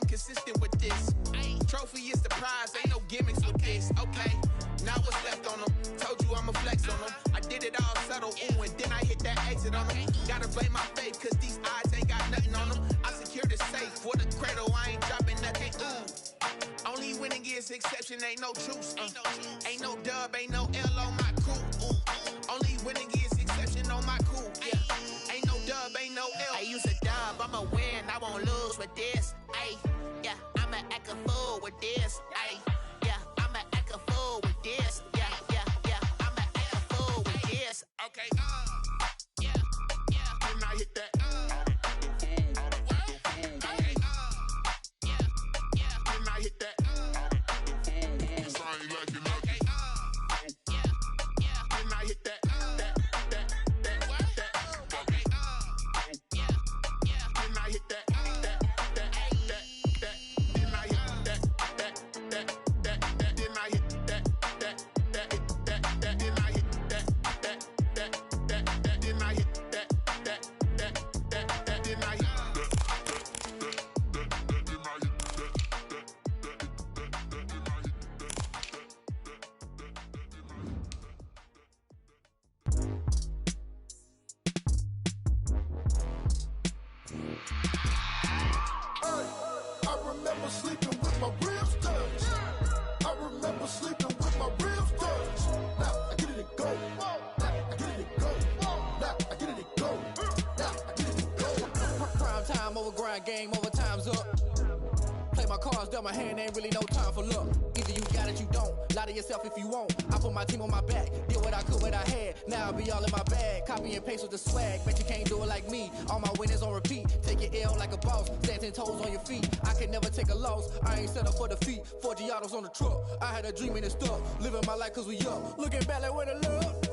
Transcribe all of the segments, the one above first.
I'm consistent with this. Trophy is the prize, ain't no gimmicks with this. Okay, now what's left on them? Told you I'ma flex on them. I did it all subtle, ooh, and then I hit that exit on them. Gotta blame my faith, cause these odds ain't got nothing on them. I secured the safe for the cradle, I ain't dropping nothing, ooh. Only winning is exception, ain't no truce. Ain't no dub, ain't no L on my crew. Only winning is exception on my crew. Yeah. Ain't no dub, ain't no L. I use a dub, I'ma win, I won't lose with this. Ay, yeah, I'ma act a fool with this. Ay, yeah, I'ma act a fool with this. Yeah, yeah, yeah, I'ma act a fool with this. Okay, yeah, yeah. When I hit that, game over, time's up. Play my cards, dealt my hand, ain't really no time for luck. Either you got it, you don't. Lie to yourself if you won't. I put my team on my back, did what I could, what I had. Now I'll be all in my bag, copy and paste with the swag. Bet you can't do it like me. All my winners on repeat. Take your L like a boss, stand 10 toes on your feet. I can never take a loss, I ain't set up for defeat. 4 Giottos on the truck, I had a dream and it stuck. Living my life cause we up, looking back like where the love.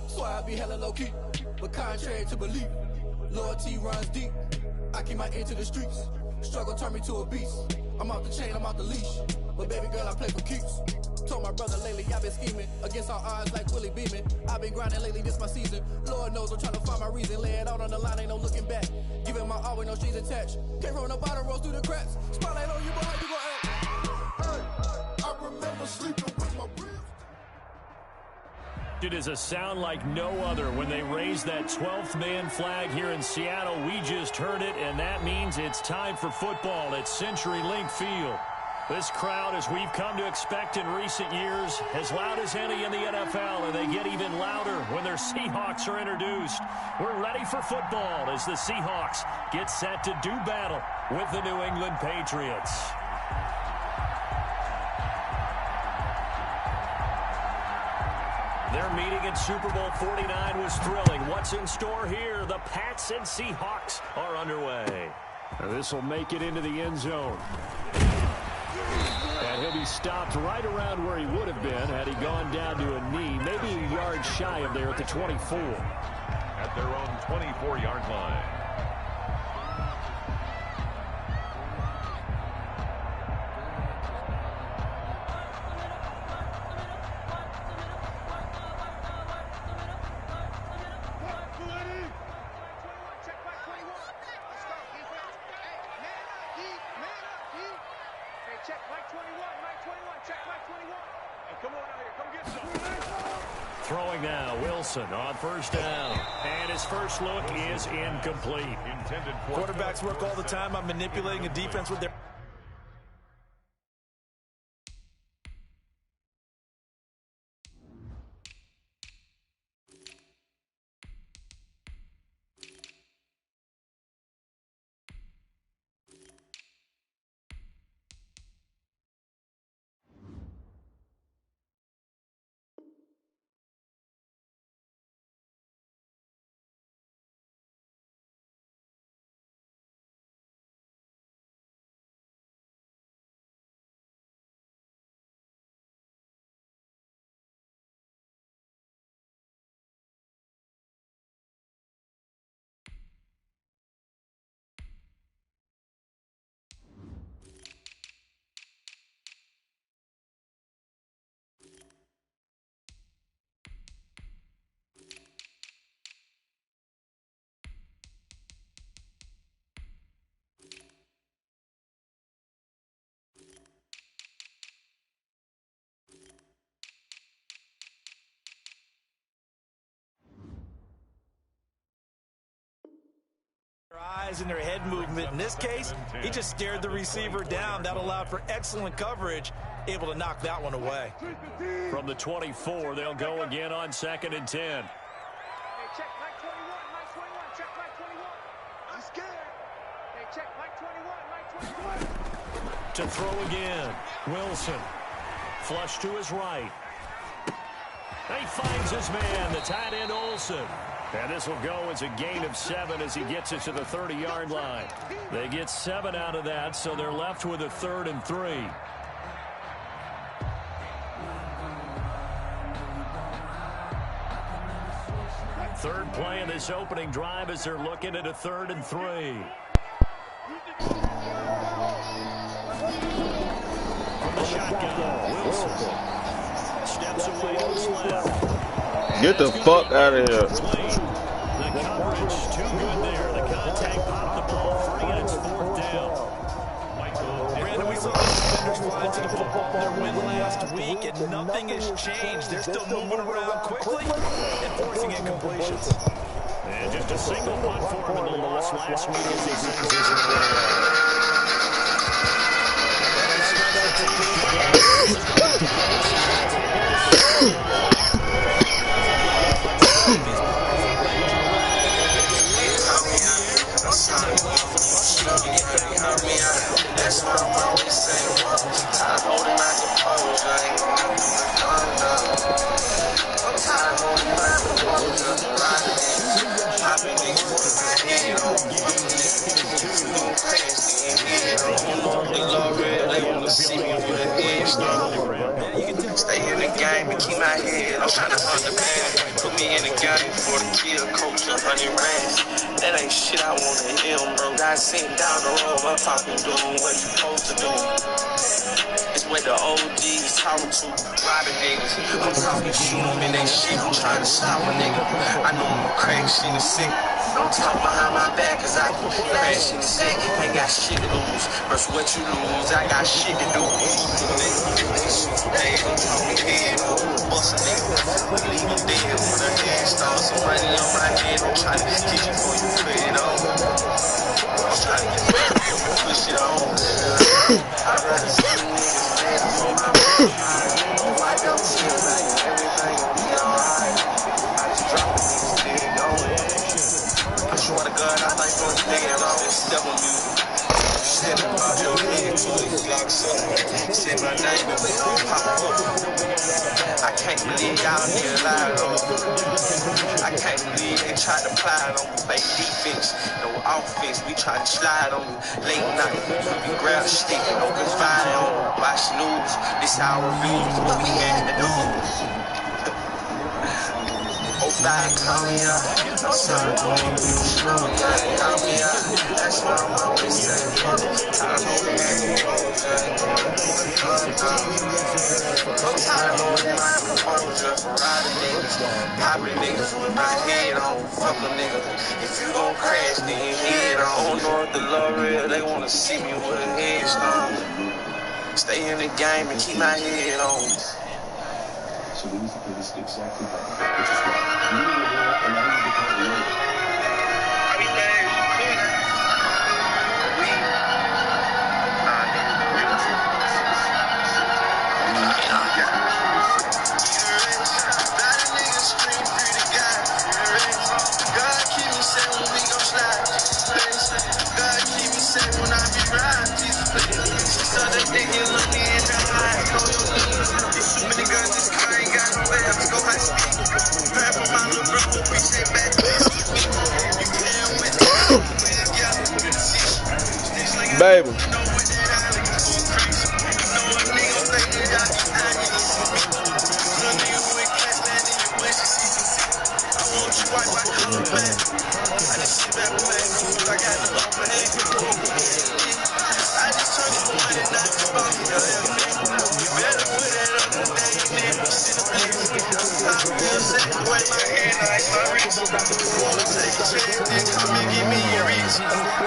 So I be hella low key, but contrary to belief, loyalty runs deep. I keep my ear to the streets. Struggle turned me to a beast. I'm off the chain, I'm off the leash. But baby girl, I play for keeps. Told my brother lately, I've been scheming against all odds like Willie Beeman. I've been grinding lately, this my season. Lord knows I'm trying to find my reason. Lay it out on the line, ain't no looking back. Giving my all with no strings attached. Came from the bottom, rose through the cracks. Spotlight on you, boy, how you gon' act? Hey, I remember sleeping with my ribs. It is a sound like no other when they raise that 12th man flag here in Seattle. We just heard it, and that means it's time for football at CenturyLink Field. This crowd, as we've come to expect in recent years, as loud as any in the NFL, and they get even louder when their Seahawks are introduced. We're ready for football as the Seahawks get set to do battle with the New England Patriots. Their meeting in Super Bowl 49 was thrilling. What's in store here? The Pats and Seahawks are underway. This will make it into the end zone. And he'll be stopped right around where he would have been had he gone down to a knee, maybe a yard shy of there at the 24. At their own 24-yard line. Throwing now, Wilson on first down. And his first look is incomplete. Quarterbacks work all the time on manipulating a defense with their guys in their head movement. In this case, he just stared the receiver down. That allowed for excellent coverage, able to knock that one away. From the 24, they'll go again on 2nd and 10. Hey, check Mike 21, Mike 21, check Mike 21. I'm scared. Hey, check Mike 21, Mike 21. To throw again, Wilson. Flush to his right. He finds his man, the tight end Olsen. And this will go as a gain of 7 as he gets it to the 30-yard line. They get 7 out of that, so they're left with a 3rd and 3. Third play in this opening drive as they're looking at a 3rd and 3. From the shotgun, Wilson steps away to his left. Get the fuck out of here. The coverage too good there. The contact popped the ball free, and it's 4th down. Brandon, we saw the defenders fly to the football their win last week, and nothing has changed. They're still moving around quickly and forcing incompletions. And just a single punt for him in the loss last week as he sends his That's what I'm always saying. Tired holding my composure. Ain't gonna do my I'm tired holding my composure. I've been niggas with my head on. The Lord real, they wanna see me with a head start. Stay in the game and keep my head. I'm trying to understand. Put me in the game for the kill, coach, 100 rands. That ain't shit I wanna hear, bro. Guys sitting down the road, I'm talking, doing what you supposed to do. It's where the OGs talking to robbing niggas. I'm talking, shoot them in they shit. I'm trying to stop a nigga. I know I'm a crack shit in the sick. Don't talk behind my back, cause I can crash in the sick. Ain't got shit to lose. Versus what you lose, I got shit to do. Hey, I'm talking head, bust a nigga. Leave him dead with a head start. Some money on my head. I'm trying to get you before you put it on. I'm trying to get push it on. I'd rather see you niggas mad for my mind. I don't feel like everything will be alright. I just drop the niggas dead going. I swear to God, I like those niggas off and step on you. Step about your head to the blocks up. Say my name and we gon' pop up. I can't believe y'all niggas lied on. I can't believe they tried to play on me. Fake defense, no offense. We try to slide on you. Late night, we grab a stick and open fire on you. Watch news, this our reviews. What we had to do. Call me out. I'm sorry, boy. Call me out. That's what I'm always saying. I'm tired of holding my composure. Riding niggas, popping niggas with my head on. Fuck a nigga. If you gon' crash, then your head on. I don't know if the love real. They wanna see me with a head start. Stay in the game and keep my head on. So basically, this is exactly that. Which is what you will allow you to become a lawyer. Baby.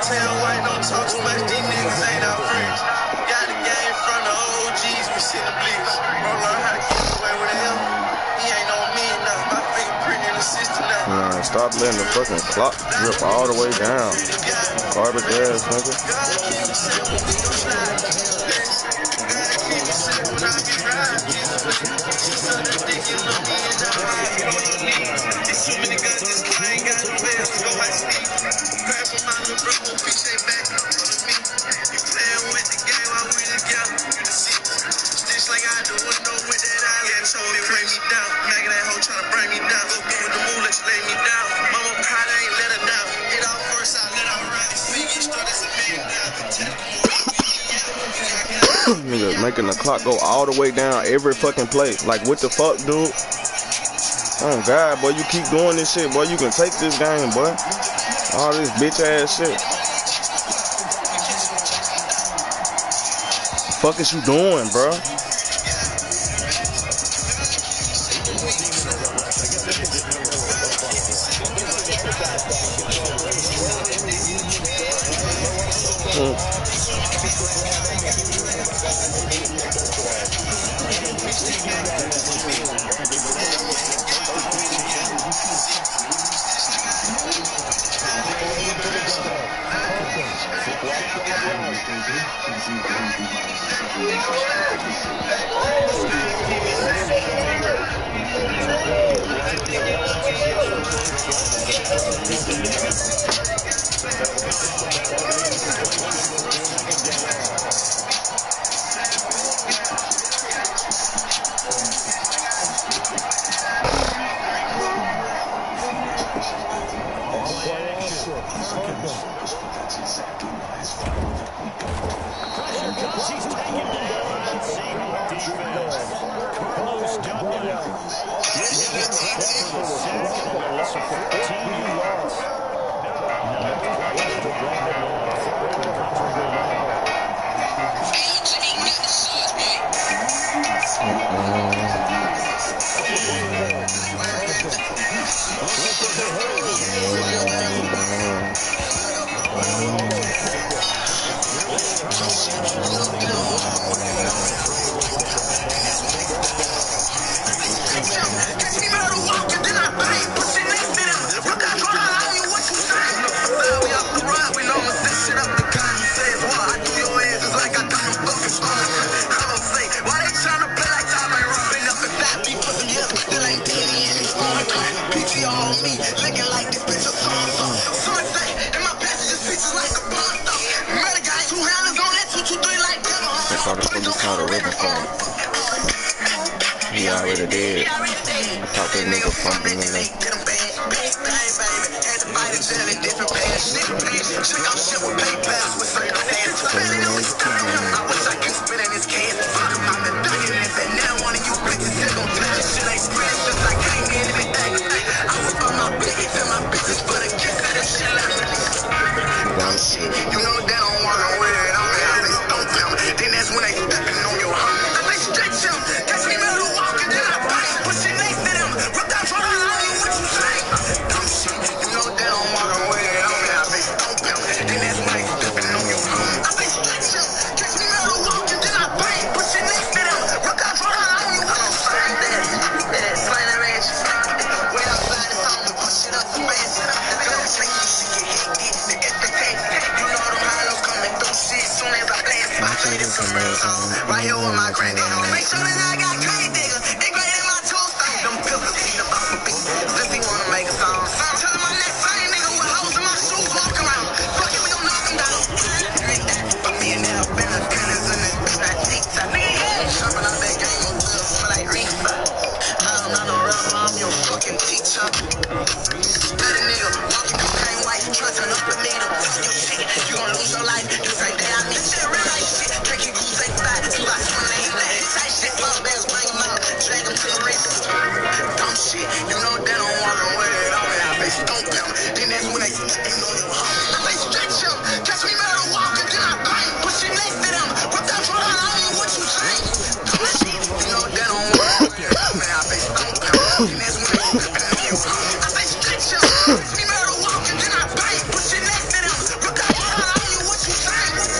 Tell white don't talk too much, these niggas ain't our friends. Got the game from the OGs, we see the bleeds. Bro, learn how to get away with him. He ain't on me enough, my fingerprint in the system now. Stop letting the fucking clock drip all the way down. Garbage ass, nigga. Like I do, with no with that eye, yeah, told me bring me down. Magging that hoe tryna bring me down. Go through with the move, let you lay me down. Mama proud, I ain't let her down. Hit off first, I let her ride. Biggie started some man down. Nigga, making the clock go all the way down every fucking play. Like, what the fuck, dude? Oh, God, boy, you keep doing this shit, boy. You can take this game, boy. All this bitch ass shit. Fuck is you doing, bro? He already did. I thought that nigga fumbling in there. Right here with my granddad. Make sure that I got crazy niggas. They great in my tombstone. Them pills eating up off the beat. If he wanna make a song. Tell him I'm that same nigga with hoes in my shoes walk around. Fuck it, we gon' knock him down. But me and that up in the tennis in this bitch that pizza. Nigga, jumping out that game on wheels for like Risa. I'm not no rapper, I'm your fucking teacher. That nigga walking cocaine white, trying to turn up a needle. Talk your shit, you gon' lose your life. You say that I need shit, real life shit. Drinking goose, they fat. You got 28 legs. Tight shit, fall bags, bring them out. Drag them to the wrist. Dumb shit, you know they don't wanna wear it on me. I bitch don't come. Then that's when they know you home. I say stretch them. Catch me murder walking, then I bang. Push it next to them. What the fuck? I don't know what you say. Dumb shit, you know they don't wanna wear it on me. I bitch don't come. Then that's when they know you home. I say stretch them. Catch me murder walking, then I bang. Push it next to them. What the fuck? I don't know what you say.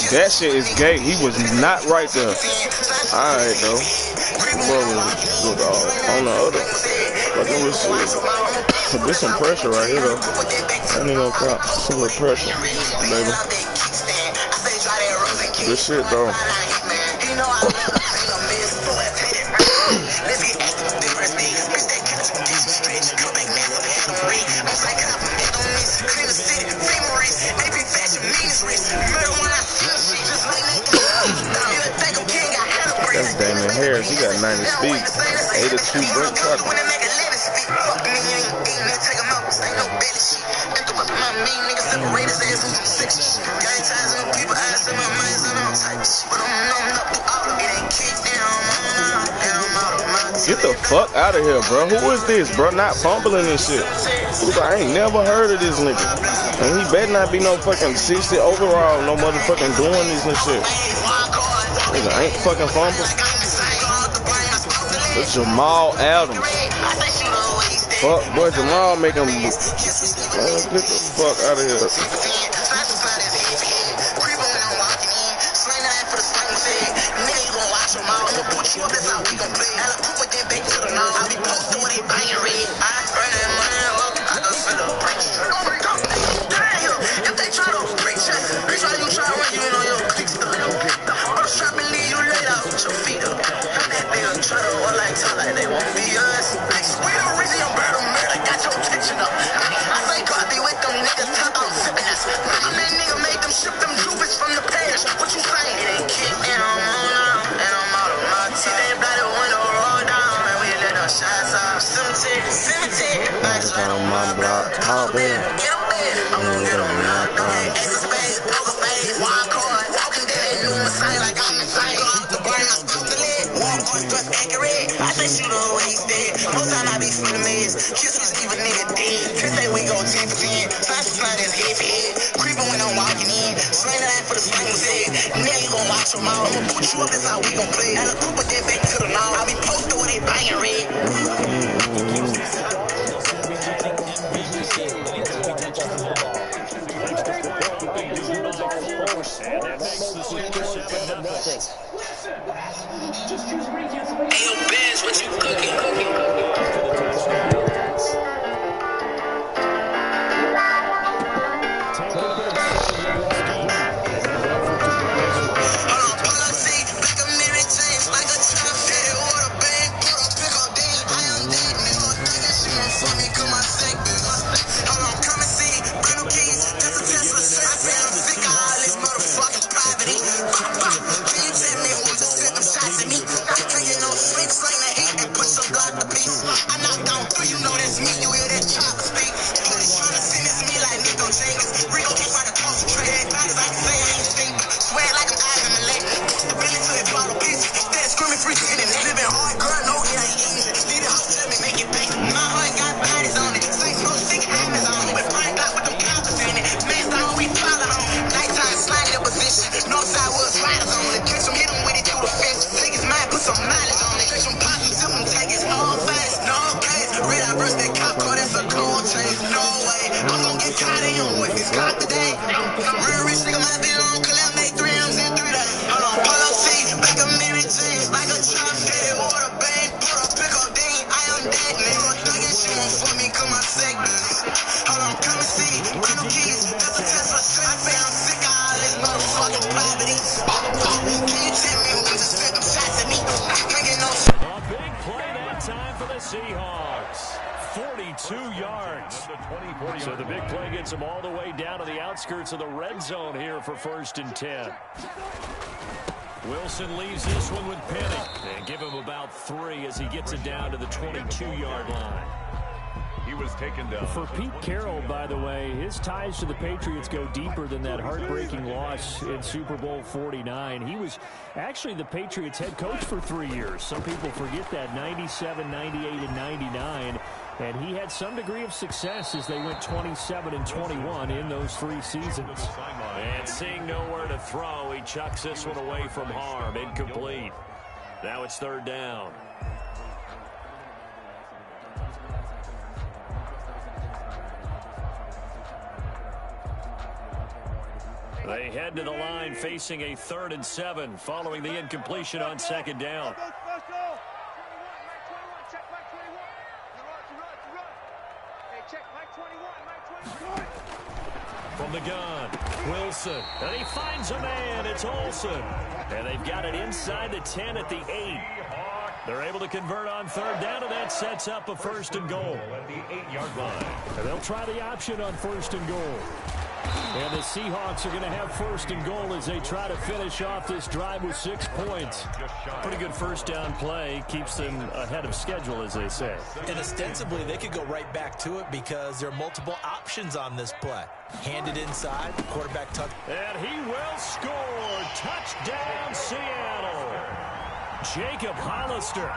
That shit is gay. He was not right there. Alright, though. Bro was good on the other. Fucking with shit. There's some pressure right here, though. I ain't gonna count. Some little pressure, baby. Good shit, though. That's Damon Harris. He got 90 speed. 82 brake truck. Get the fuck out of here, bro. Who is this, bro? Not fumbling and shit. I ain't never heard of this nigga. And he better not be no fucking 60 overall, no motherfucking doing this and shit. Nigga ain't fucking fumble. It's Jamal Adams. Fuck, boy, Jamal make him. Get the fuck out of here. On my block, oh man. I say shoot her where he's dead. Most time I be for the meds. Kiss was even nigga dead. They say we go 10 for 10. Slice slide his head. Creeping when I'm walking in. Slang that for the slang was head. Now you gon' watch them all. I'ma put you up, that's how we gon' play. Now the group with that back to the law. I'll be posted with they banging red. And that makes the score 7-0. Hey, yo, Benz, what you cooking? 42 yards. So the big play gets him all the way down to the outskirts of the red zone here for 1st and 10. Wilson leaves this one with Penny. And give him about 3 as he gets it down to the 22-yard line. He was taken down. For Pete Carroll, by the way, his ties to the Patriots go deeper than that heartbreaking loss in Super Bowl 49. He was actually the Patriots head coach for 3 years. Some people forget that, 97, 98, and 99. And he had some degree of success as they went 27 and 21 in those 3 seasons. And seeing nowhere to throw, he chucks this one away from harm. Incomplete. Now it's 3rd down. They head to the line facing a 3rd and 7 following the incompletion on 2nd down. From the gun, Wilson, and he finds a man. It's Olsen. And they've got it inside the 10 at the 8. They're able to convert on 3rd down, and that sets up a 1st and goal. At the 8-yard line. And they'll try the option on 1st and goal. And the Seahawks are going to have 1st and goal as they try to finish off this drive with 6 points. Pretty good 1st down play. Keeps them ahead of schedule, as they say. And ostensibly, they could go right back to it because there are multiple options on this play. Hand it inside, quarterback tuck. And he will score. Touchdown, Seattle. Jacob Hollister,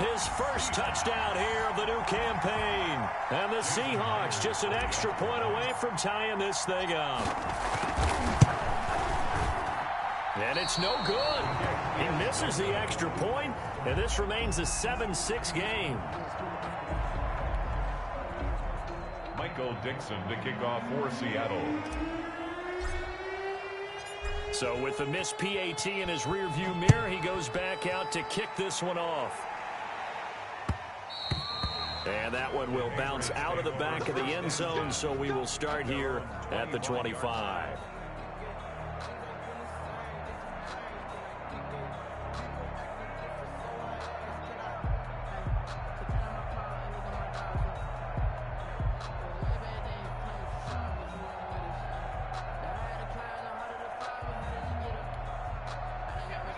his first touchdown here of the new campaign. And the Seahawks just an extra point away from tying this thing up. And it's no good. He misses the extra point, and this remains a 7-6 game. Michael Dixon to kick off for Seattle. So with the missed PAT in his rearview mirror, he goes back out to kick this one off. And that one will bounce out of the back of the end zone, so we will start here at the 25.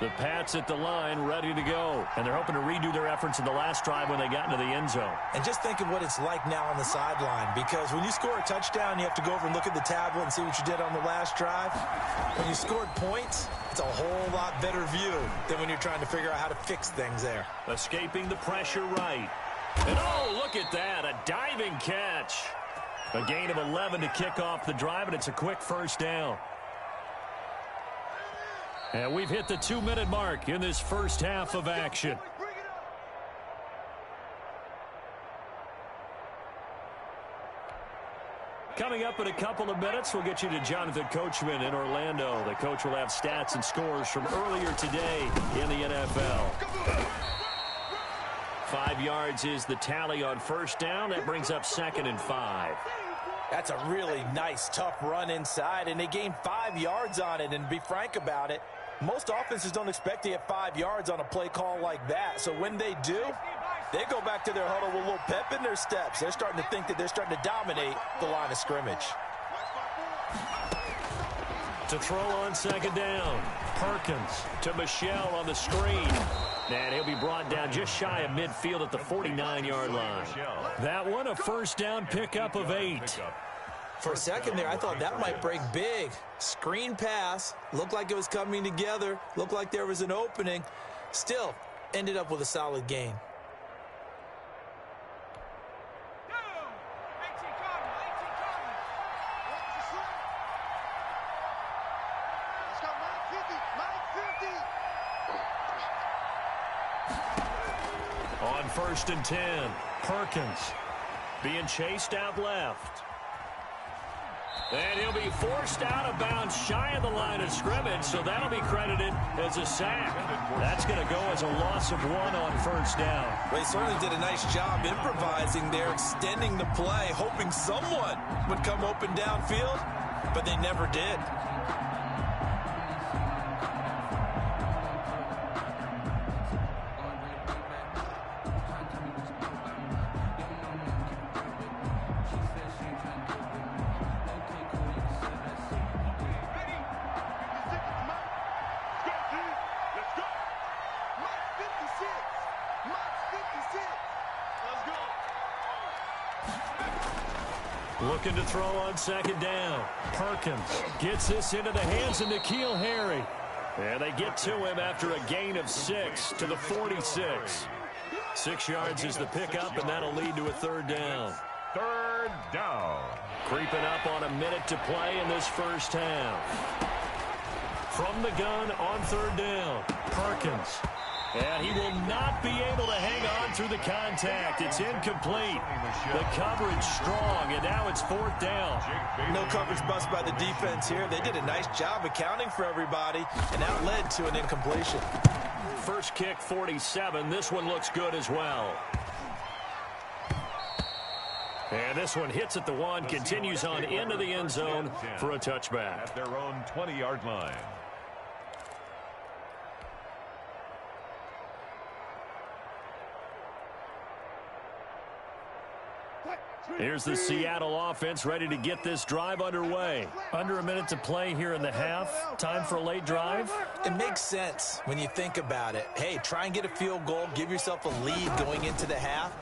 The Pats at the line, ready to go. And they're hoping to redo their efforts in the last drive when they got into the end zone. And just think of what it's like now on the sideline, because when you score a touchdown, you have to go over and look at the tablet and see what you did on the last drive. When you scored points, it's a whole lot better view than when you're trying to figure out how to fix things there. Escaping the pressure right. And oh, look at that, a diving catch. A gain of 11 to kick off the drive, and it's a quick 1st down. And we've hit the 2-minute mark in this first half of action. Coming up in a couple of minutes, we'll get you to Jonathan Coachman in Orlando. The coach will have stats and scores from earlier today in the NFL. 5 yards is the tally on 1st down. That brings up 2nd and 5. That's a really nice, tough run inside, and they gained 5 yards on it. And to be frank about it, most offenses don't expect to get 5 yards on a play call like that. So when they do, they go back to their huddle with a little pep in their steps. They're starting to think that they're starting to dominate the line of scrimmage. To throw on 2nd down, Perkins to Michelle on the screen. And he'll be brought down just shy of midfield at the 49-yard line. That one, a 1st down pickup of 8. For a second there, I thought that might break big. Screen pass. Looked like it was coming together. Looked like there was an opening. Still, ended up with a solid gain. On 1st and 10, Perkins being chased out left. And he'll be forced out of bounds shy of the line of scrimmage, so that'll be credited as a sack. That's going to go as a loss of 1 on 1st down. Well, he certainly did a nice job improvising there, extending the play, hoping someone would come open downfield, but they never did. Looking to throw on second down. Perkins gets this into the hands of N'Keal Harry. And they get to him after a gain of 6 to the 46. 6 yards is the pickup, and that'll lead to a third down. Third down. Creeping up on a minute to play in this first half. From the gun on third down, Perkins. And he will not be able to hang on through the contact. It's incomplete. The coverage strong, and now it's fourth down. No coverage bust by the defense here. They did a nice job accounting for everybody, and that led to an incompletion. First kick, 47. This one looks good as well. And this one hits at the 1, continues on into the end zone for a touchback. At their own 20-yard line. Here's the Seattle offense ready to get this drive underway. Under a minute to play here in the half. Time for a late drive. It makes sense when you think about it. Hey, try and get a field goal. Give yourself a lead going into the half.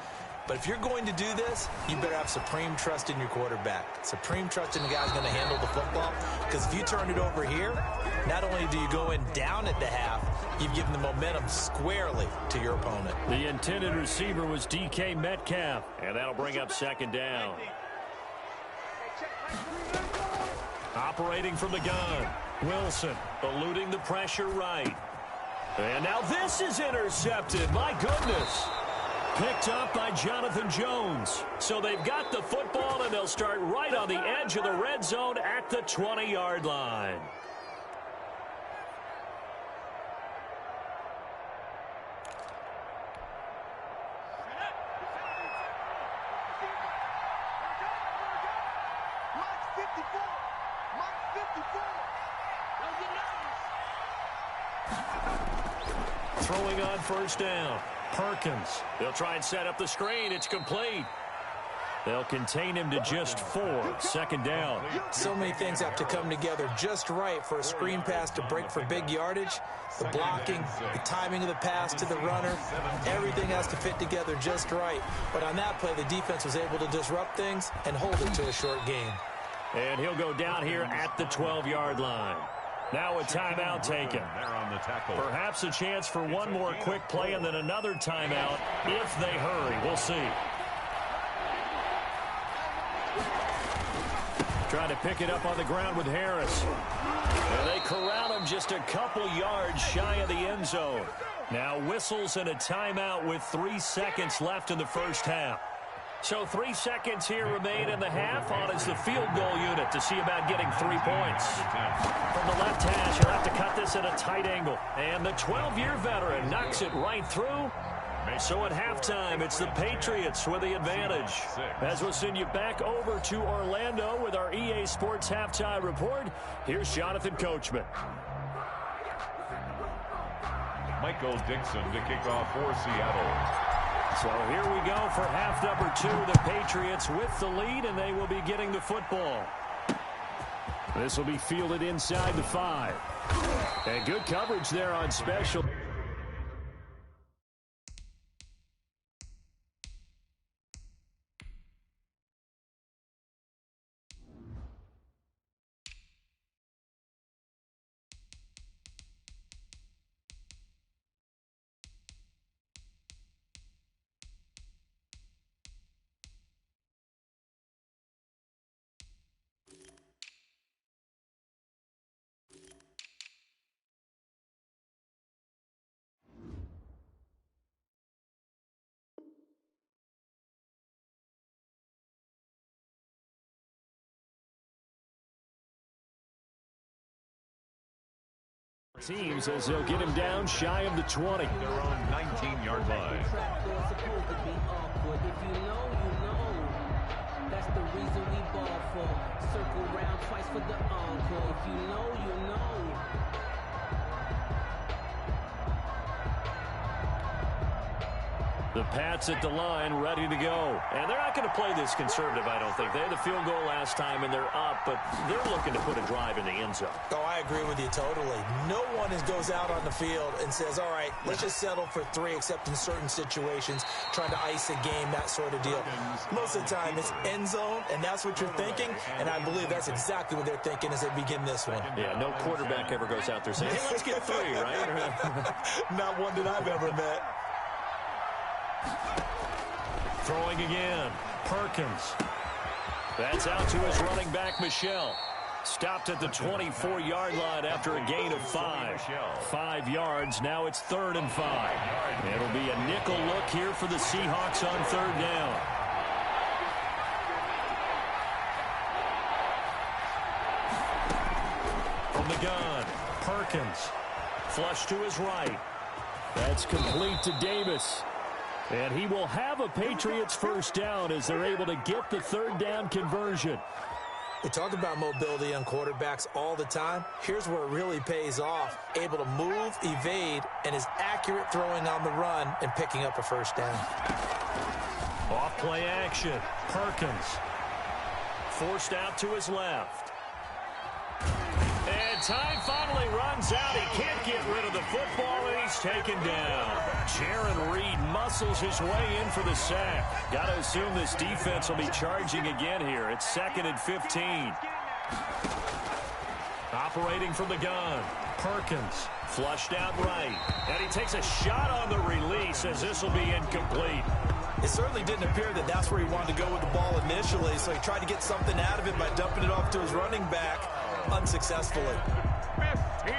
But if you're going to do this, you better have supreme trust in your quarterback. Supreme trust in the guy's going to handle the football. Because if you turn it over here, not only do you go in down at the half, you've given the momentum squarely to your opponent. The intended receiver was DK Metcalf. And that'll bring up second down. Operating from the gun. Wilson eluding the pressure right. And now this is intercepted. My goodness. Picked up by Jonathan Jones. So they've got the football, and they'll start right on the edge of the red zone at the 20-yard line. Throwing on first down. Perkins. They'll try and set up the screen. It's complete. They'll contain him to just 4. Second down. So many things have to come together just right for a screen pass to break for big yardage. The blocking, the timing of the pass to the runner, everything has to fit together just right. But on that play, the defense was able to disrupt things and hold it to a short gain. And he'll go down here at the 12-yard line. Now a timeout taken. Perhaps a chance for one more quick play and then another timeout if they hurry. We'll see. Trying to pick it up on the ground with Harris. And they corral him just a couple yards shy of the end zone. Now whistles and a timeout with 3 seconds left in the first half. So 3 seconds here remain in the half. On is the field goal unit to see about getting 3 points. From the left hash, he'll have to cut this at a tight angle. And the 12-year veteran knocks it right through. So at halftime, it's the Patriots with the advantage. As we'll send you back over to Orlando with our EA Sports Halftime Report, here's Jonathan Coachman. Michael Dixon to kick off for Seattle. So here we go for half number 2. The Patriots with the lead, and they will be getting the football. This will be fielded inside the 5. And good coverage there on special. Teams as they'll get him down shy of the 20. Their own 19-yard line. That's the reason we ball for. Circle round twice for the encore. If you know, you know. The Pats at the line, ready to go. And they're not going to play this conservative, I don't think. They had the field goal last time, and they're up, but they're looking to put a drive in the end zone. Oh, I agree with you totally. No one goes out on the field and says, all right, let's just settle for 3, except in certain situations, trying to ice a game, that sort of deal. Most of the time, it's end zone, and that's what you're thinking, and I believe that's exactly what they're thinking as they begin this one. Yeah, no quarterback ever goes out there saying, hey, let's get 3, right? Not one that I've ever met. Throwing again, Perkins. That's out to his running back, Michel. Stopped at the 24-yard line after a gain of 5. 5 yards, now it's 3rd and 5. It'll be a nickel look here for the Seahawks on 3rd down. From the gun, Perkins. Flush to his right. That's complete to Davis. And he will have a Patriots first down as they're able to get the 3rd down conversion. We talk about mobility on quarterbacks all the time. Here's where it really pays off. Able to move, evade, and is accurate throwing on the run and picking up a first down. Off play action. Perkins. Forced out to his left. And time finally runs out. He can't get rid of the football, and he's taken down. Jaron Reed muscles his way in for the sack. Got to assume this defense will be charging again here. It's 2nd and 15. Operating from the gun. Perkins flushed out right. And he takes a shot on the release as this will be incomplete. It certainly didn't appear that that's where he wanted to go with the ball initially, so he tried to get something out of it by dumping it off to his running back unsuccessfully. 15.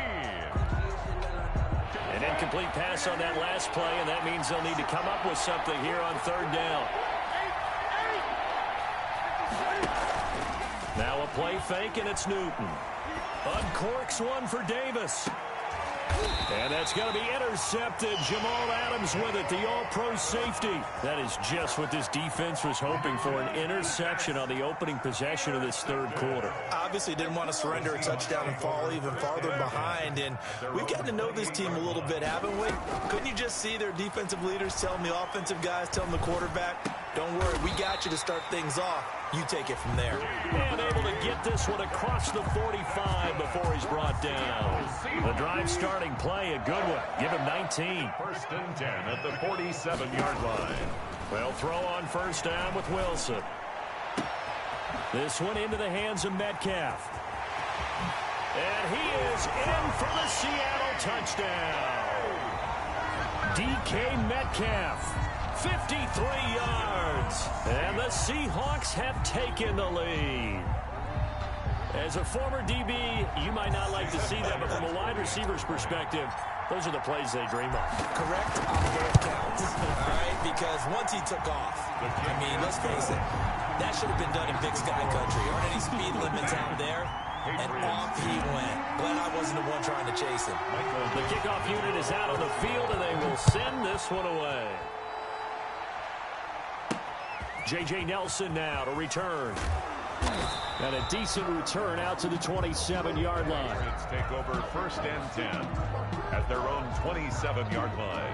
An incomplete pass on that last play, and that means they'll need to come up with something here on 3rd down. Now a play fake, and it's Newton. Uncorks one for Davis. And that's going to be intercepted. Jamal Adams with it, the all-pro safety. That is just what this defense was hoping for, an interception on the opening possession of this 3rd quarter. Obviously didn't want to surrender a touchdown and fall even farther behind. And we've gotten to know this team a little bit, haven't we? Couldn't you just see their defensive leaders telling the offensive guys, telling the quarterback, don't worry, we got you to start things off. You take it from there. And able to get this one across the 45 before he's brought down. The drive starting play, a good one. Give him 19. 1st and 10 at the 47-yard line. Well, throw on 1st down with Wilson. This one into the hands of Metcalf. And he is in for the Seattle touchdown. DK Metcalf. 53 yards. And the Seahawks have taken the lead. As a former DB, you might not like to see that, but from a wide receiver's perspective, those are the plays they dream of. Correct on both counts. All right, because once he took off, I mean, let's face it, that should have been done in Big Sky Country. Aren't any speed limits out there? And off he went. Glad I wasn't the one trying to chase him. The kickoff unit is out on the field, and they will send this one away. J.J. Nelson now to return. And a decent return out to the 27-yard line. Let's take over 1st and 10 at their own 27-yard line.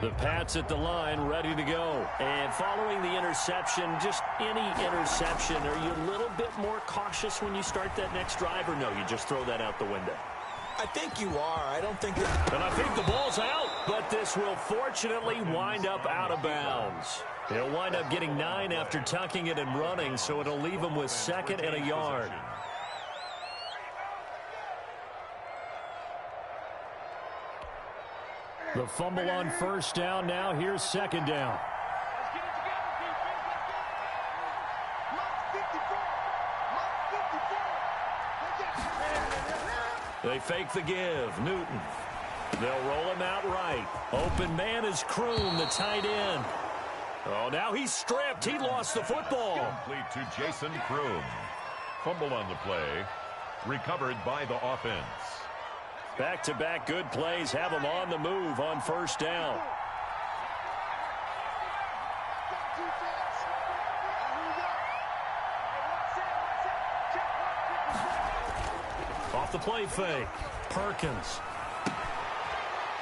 The Pats at the line, ready to go. And following the interception, just any interception, are you a little bit more cautious when you start that next drive, or no, you just throw that out the window? I think you are. I don't think that... And I think the ball's out, but this will fortunately wind up out of bounds. He'll wind up getting 9 after tucking it and running, so it'll leave him with 2nd and a yard. The fumble on 1st down. Now here's 2nd down. They fake the give. Newton. They'll roll him out right. Open man is Kroom, the tight end. Oh, now he's stripped. He lost the football. Complete to Jason Kroom. Fumble on the play. Recovered by the offense. Back-to-back good plays have him on the move on 1st down. Off the play fake. Perkins.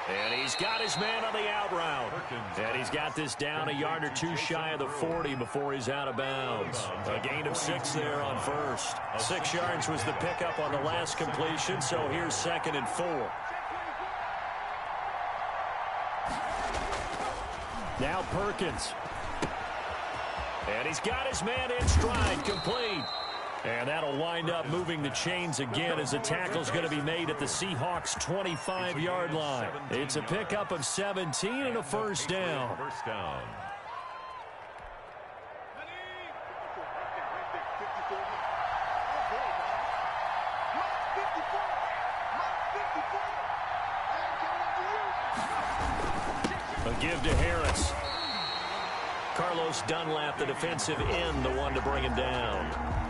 And he's got his man on the out route. And he's got this down a yard or two shy of the 40 before he's out of bounds. A gain of 6 there on first. 6 yards was the pickup on the last completion, so here's 2nd and 4. Now Perkins. And he's got his man in stride, complete. And that'll wind up moving the chains again as the tackle's going to be made at the Seahawks' 25-yard line. It's a pickup of 17 and a first down. A give to Harris. Carlos Dunlap, the defensive end, the one to bring him down.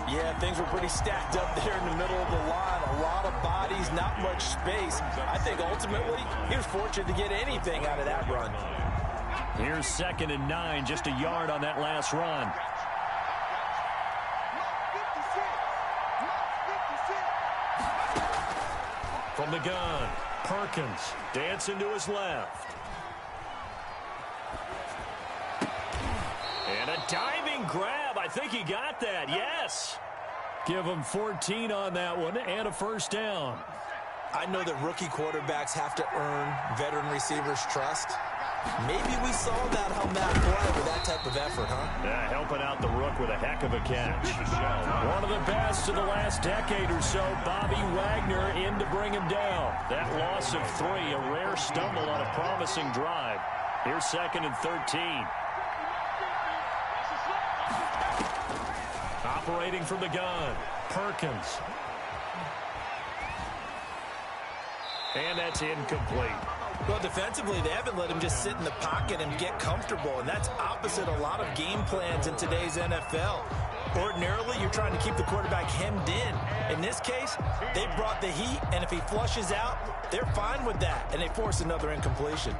Yeah, things were pretty stacked up there in the middle of the line. A lot of bodies, not much space. I think ultimately he was fortunate to get anything out of that run. Here's 2nd and 9, just a yard on that last run. From the gun, Perkins dancing to his left. And a diving grab. I think he got that. Yes. Give him 14 on that one and a first down. I know that rookie quarterbacks have to earn veteran receivers' trust. Maybe we saw that on that play with that type of effort, huh? Yeah, helping out the rook with a heck of a catch. One of the best of the last decade or so, Bobby Wagner in to bring him down. That loss of 3, a rare stumble on a promising drive. Here's 2nd and 13. Operating from the gun, Perkins. And that's incomplete. Well, defensively, they haven't let him just sit in the pocket and get comfortable, and that's opposite a lot of game plans in today's NFL. Ordinarily, you're trying to keep the quarterback hemmed in. In this case, they brought the heat, and if he flushes out, they're fine with that, and they force another incompletion.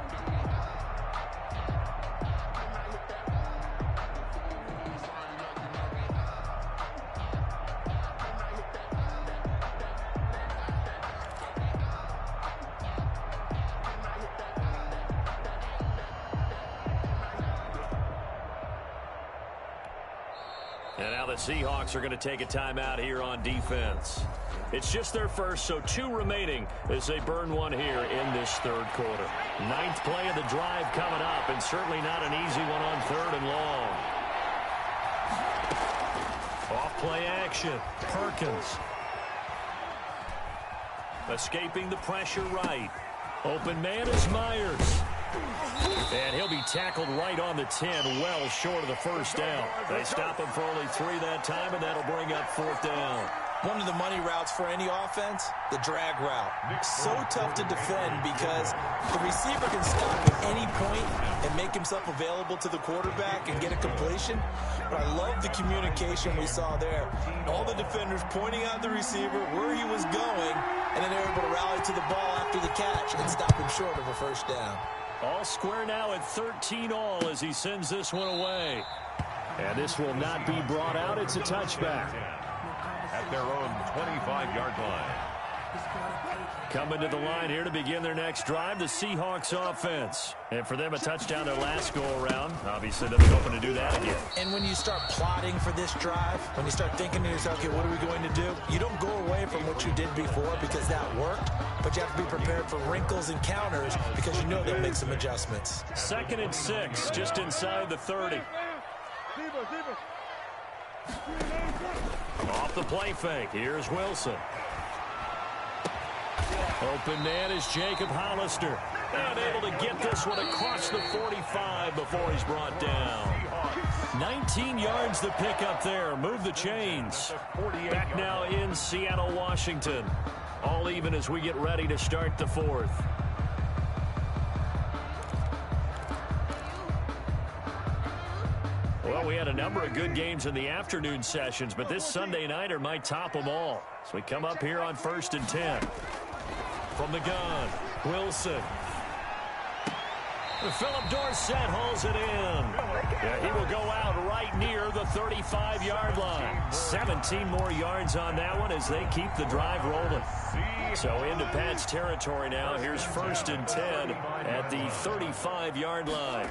And now the Seahawks are going to take a timeout here on defense. It's just their first, so 2 remaining as they burn one here in this 3rd quarter. 9th play of the drive coming up, and certainly not an easy one on 3rd and long. Off play action, Perkins. Escaping the pressure right. Open man is Myers. And he'll be tackled right on the 10, well short of the first down. They stop him for only 3 that time, and that'll bring up 4th down. One of the money routes for any offense, the drag route. So tough to defend because the receiver can stop at any point and make himself available to the quarterback and get a completion. But I love the communication we saw there. All the defenders pointing out the receiver where he was going, and then they were able to rally to the ball after the catch and stop him short of a first down. All square now at 13 all as he sends this one away. And this will not be brought out. It's a touchback. At their own 25-yard line. Coming to the line here to begin their next drive, the Seahawks offense. And for them, a touchdown their last go-around. Obviously, they'll be hoping to do that again. And when you start plotting for this drive, when you start thinking to yourself, okay, what are we going to do? You don't go away from what you did before because that worked, but you have to be prepared for wrinkles and counters because you know they'll make some adjustments. 2nd and 6, just inside the 30. Off the play fake, here's Wilson. Open man is Jacob Hollister. Unable to get this one across the 45 before he's brought down. 19 yards the pickup there. Move the chains. Back now in Seattle, Washington. All even as we get ready to start the 4th. Well, we had a number of good games in the afternoon sessions, but this Sunday nighter might top them all. So we come up here on 1st and 10. From the gun, Wilson. Philip Dorsett hauls it in. Yeah, he will go out right near the 35-yard line. 17 more yards on that one as they keep the drive rolling. So into Pat's territory now. Here's 1st and 10 at the 35-yard line.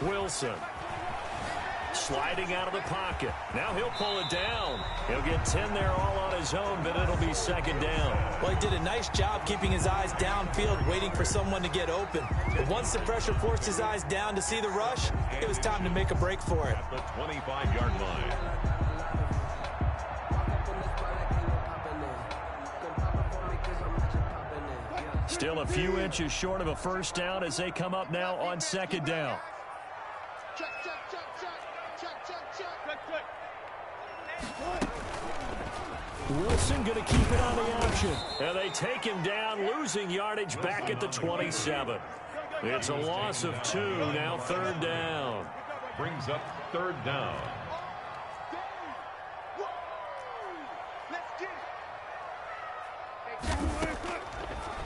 Wilson sliding out of the pocket. Now he'll pull it down. He'll get 10 there all on his own, but it'll be 2nd down. Well, he did a nice job keeping his eyes downfield, waiting for someone to get open. But once the pressure forced his eyes down to see the rush, it was time to make a break for it. At the 25-yard line. Still a few inches short of a 1st down as they come up now on 2nd down. Wilson going to keep it on the option. And they take him down, losing yardage back at the 27. It's a loss of 2, now 3rd down. Brings up 3rd down.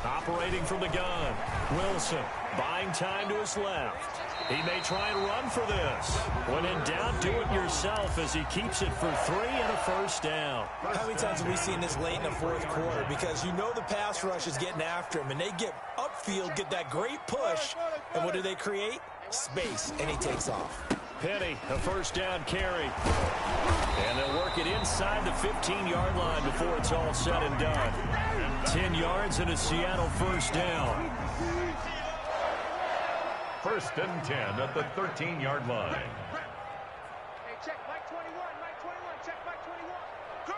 Operating from the gun. Wilson buying time to his left. He may try and run for this. When in doubt, do it yourself as he keeps it for 3 and a 1st down. How many times have we seen this late in the 4th quarter? Because you know the pass rush is getting after him, and they get upfield, get that great push, and what do they create? Space, and he takes off. Penny, a 1st down carry. And they'll work it inside the 15-yard line before it's all said and done. 10 yards and a Seattle 1st down. 1st and 10 at the 13-yard line. Hey, check Mike 21, Mike 21, check Mike 21. Go!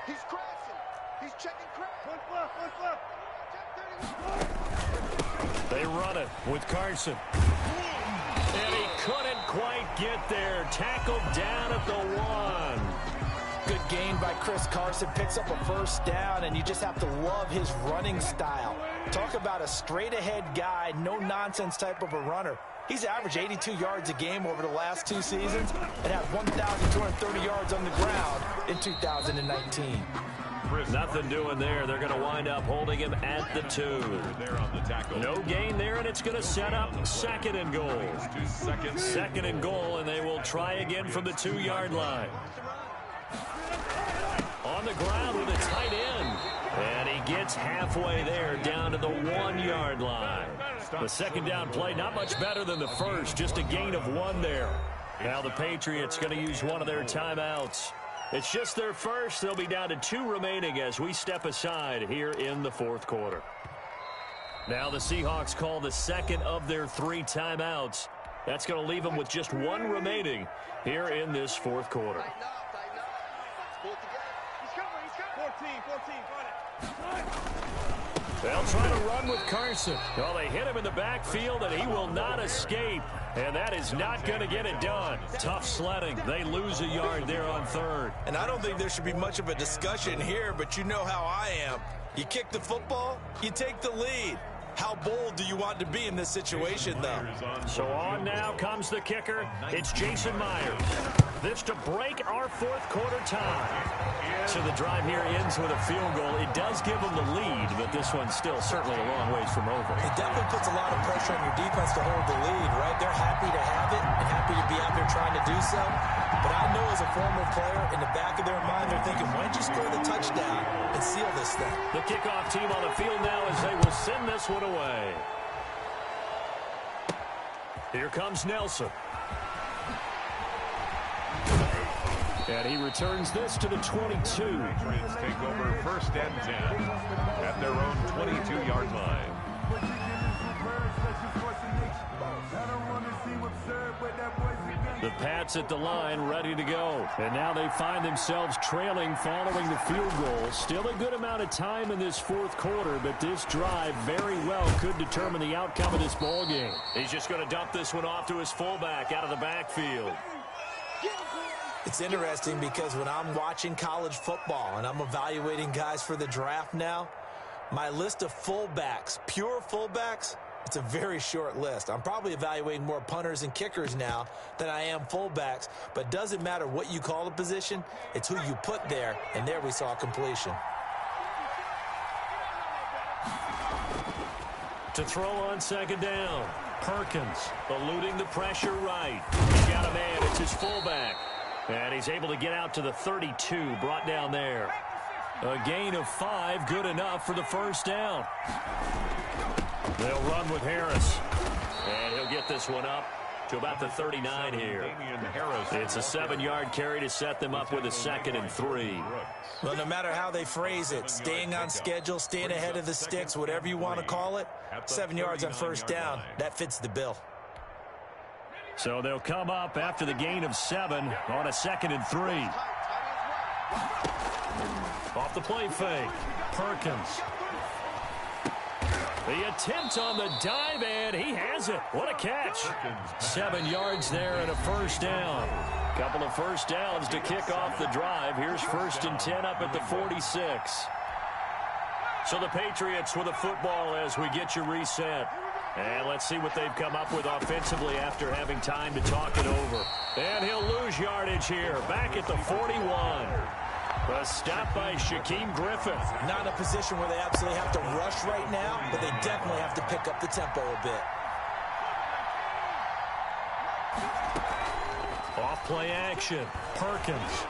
He's crashing. He's checking crash. One fluff. Check 31. They run it with Carson. And he couldn't quite get there. Tackled down at the 1. Good gain by Chris Carson. Picks up a 1st down, and you just have to love his running style. Talk about a straight-ahead guy, no-nonsense type of a runner. He's averaged 82 yards a game over the last 2 seasons and had 1,230 yards on the ground in 2019. Nothing doing there. They're going to wind up holding him at the 2. No gain there, and it's going to set up 2nd and goal. 2nd and goal, and they will try again from the 2-yard line. On the ground with a tight end. And he gets halfway there down to the 1-yard line. The 2nd down play, not much better than the 1st, just a gain of 1 there. Now the Patriots going to use one of their timeouts. It's just their 1st. They'll be down to 2 remaining as we step aside here in the 4th quarter. Now the Seahawks call the 2nd of their 3 timeouts. That's going to leave them with just 1 remaining here in this 4th quarter. They'll try to run with Carson. Well, they hit him in the backfield, and he will not escape. And that is not going to get it done. Tough sledding. They lose a yard there on 3rd. And I don't think there should be much of a discussion here, but you know how I am. You kick the football, you take the lead. How bold do you want to be in this situation, though? So on now comes the kicker. It's Jason Myers. This to break our 4th quarter tie. So the drive here ends with a field goal. It does give them the lead, but this one's still certainly a long ways from over. It definitely puts a lot of pressure on your defense to hold the lead, right? They're happy to have it and happy to be out there trying to do so. But I know as a former player, in the back of their mind, they're thinking, why don't you score the touchdown and seal this thing? The kickoff team on the field now as they will send this one away. Here comes Nelson. And he returns this to the 22. Patriots take over 1st and 10 at their own 22-yard line. The Pats at the line, ready to go. And now they find themselves trailing following the field goal. Still a good amount of time in this 4th quarter, but this drive very well could determine the outcome of this ball game. He's just going to dump this one off to his fullback out of the backfield. It's interesting because when I'm watching college football and I'm evaluating guys for the draft now, my list of fullbacks, pure fullbacks, it's a very short list. I'm probably evaluating more punters and kickers now than I am fullbacks, but it doesn't matter what you call the position, it's who you put there, and there we saw completion. To throw on second down. Perkins eluding the pressure right. Got a man. It's his fullback. And he's able to get out to the 32, brought down there. A gain of 5, good enough for the first down. They'll run with Harris. And he'll get this one up to about the 39 here. It's a 7-yard carry to set them up with a 2nd and 3. Well, no matter how they phrase it, staying on schedule, staying ahead of the sticks, whatever you want to call it, 7 yards on first down, that fits the bill. So they'll come up after the gain of 7 on a 2nd and 3. Off the play fake, Perkins. The attempt on the dive, and he has it. What a catch. 7 yards there and a first down. Couple of first downs to kick off the drive. Here's 1st and 10 up at the 46. So the Patriots with a football as we get you reset. And let's see what they've come up with offensively after having time to talk it over. And he'll lose yardage here, back at the 41. A stop by Shaquem Griffin. Not in a position where they absolutely have to rush right now, but they definitely have to pick up the tempo a bit. Off play action. Perkins.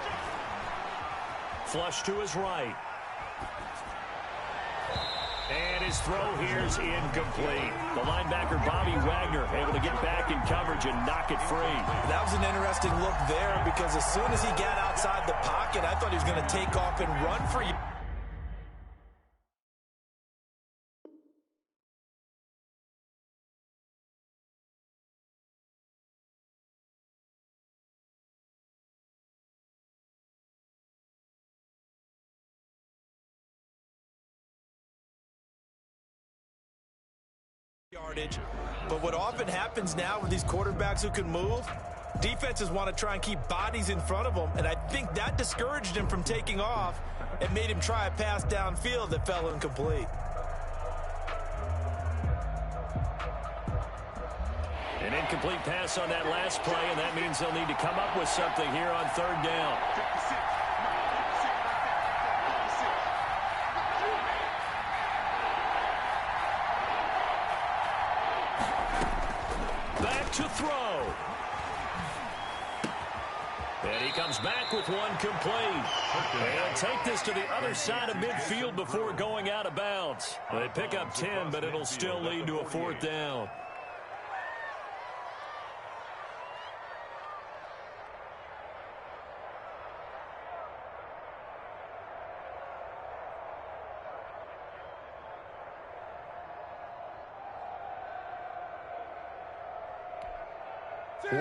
Flush to his right. And his throw here is incomplete. The linebacker, Bobby Wagner, able to get back in coverage and knock it free. That was an interesting look there because as soon as he got outside the pocket, I thought he was going to take off and run for you. Yardage. But what often happens now with these quarterbacks who can move, defenses want to try and keep bodies in front of them, and I think that discouraged him from taking off and made him try a pass downfield that fell incomplete. An incomplete pass on that last play, and that means they'll need to come up with something here on 3rd down. To throw. And he comes back with one complete. And take this to the other side of midfield before going out of bounds. They pick up 10, but it'll still lead to a 4th down.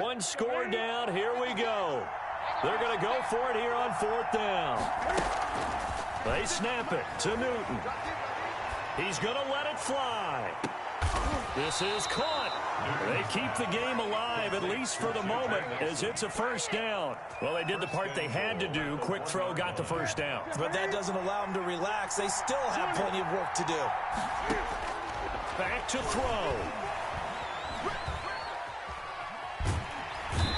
One score down. Here we go. They're going to go for it here on 4th down. They snap it to Newton. He's going to let it fly. This is caught. They keep the game alive, at least for the moment, as it's a first down. Well, they did the part they had to do. Quick throw got the first down. But that doesn't allow them to relax. They still have plenty of work to do. Back to throw.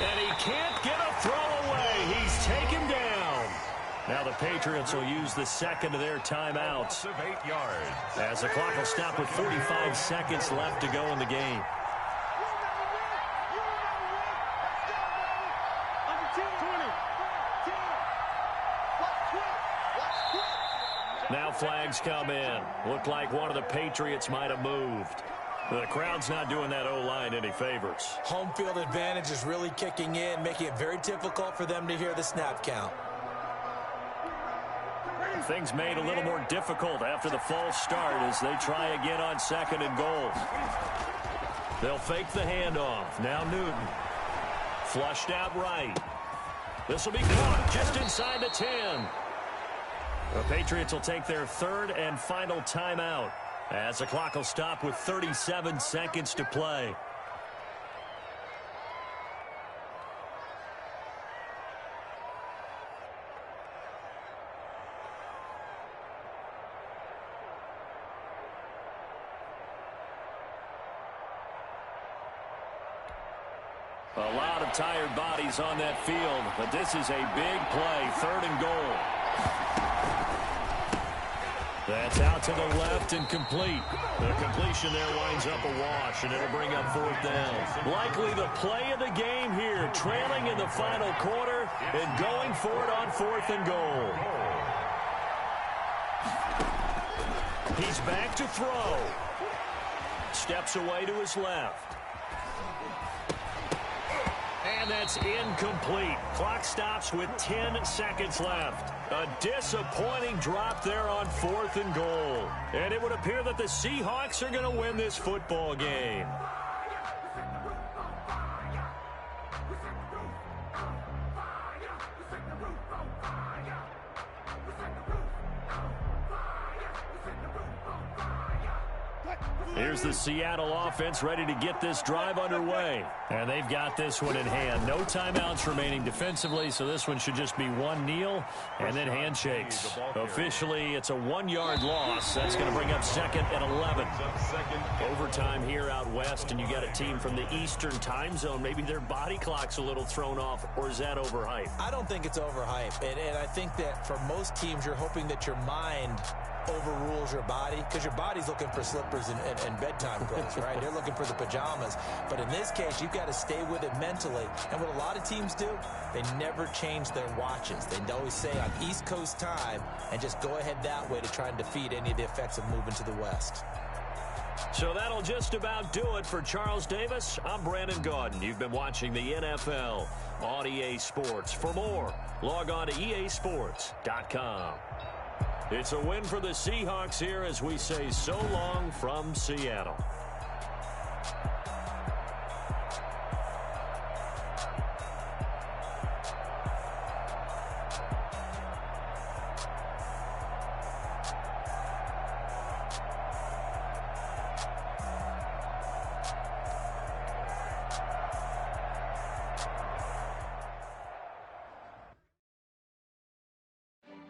And he can't get a throw away. He's taken down. Now the Patriots will use the 2nd of their timeouts. 8 yards. As the clock will stop with 45 seconds left to go in the game. Now flags come in. Looked like one of the Patriots might have moved. The crowd's not doing that O-line any favors. Home field advantage is really kicking in, making it very difficult for them to hear the snap count. Things made a little more difficult after the false start as they try again on 2nd and goal. They'll fake the handoff. Now Newton. Flushed out right. This will be caught just inside the 10. The Patriots will take their 3rd and final timeout, as the clock will stop with 37 seconds to play. A lot of tired bodies on that field, but this is a big play, 3rd and goal. That's out to the left and complete. The completion there winds up a wash, and it'll bring up 4th down. Likely the play of the game here, trailing in the final quarter and going for it on 4th and goal. He's back to throw. Steps away to his left. And that's incomplete. Clock stops with 10 seconds left. A disappointing drop there on 4th and goal. And it would appear that the Seahawks are going to win this football game. Here's the Seattle offense ready to get this drive underway. And they've got this one in hand. No timeouts remaining defensively, so this one should just be one kneel and then handshakes. Officially, it's a 1-yard loss. That's going to bring up 2nd and 11. Overtime here out west, and you got a team from the Eastern time zone. Maybe their body clock's a little thrown off, or is that overhyped? I don't think it's overhyped. And I think that for most teams, you're hoping that your mind overrules your body, because your body's looking for slippers and bedtime clothes, right? They're looking for the pajamas. But in this case, you've got to stay with it mentally. And what a lot of teams do, they never change their watches. They always say on East Coast time and just go ahead that way to try and defeat any of the effects of moving to the West. So that'll just about do it for Charles Davis. I'm Brandon Gaudin. You've been watching the NFL on EA Sports. For more, log on to easports.com. It's a win for the Seahawks here as we say so long from Seattle.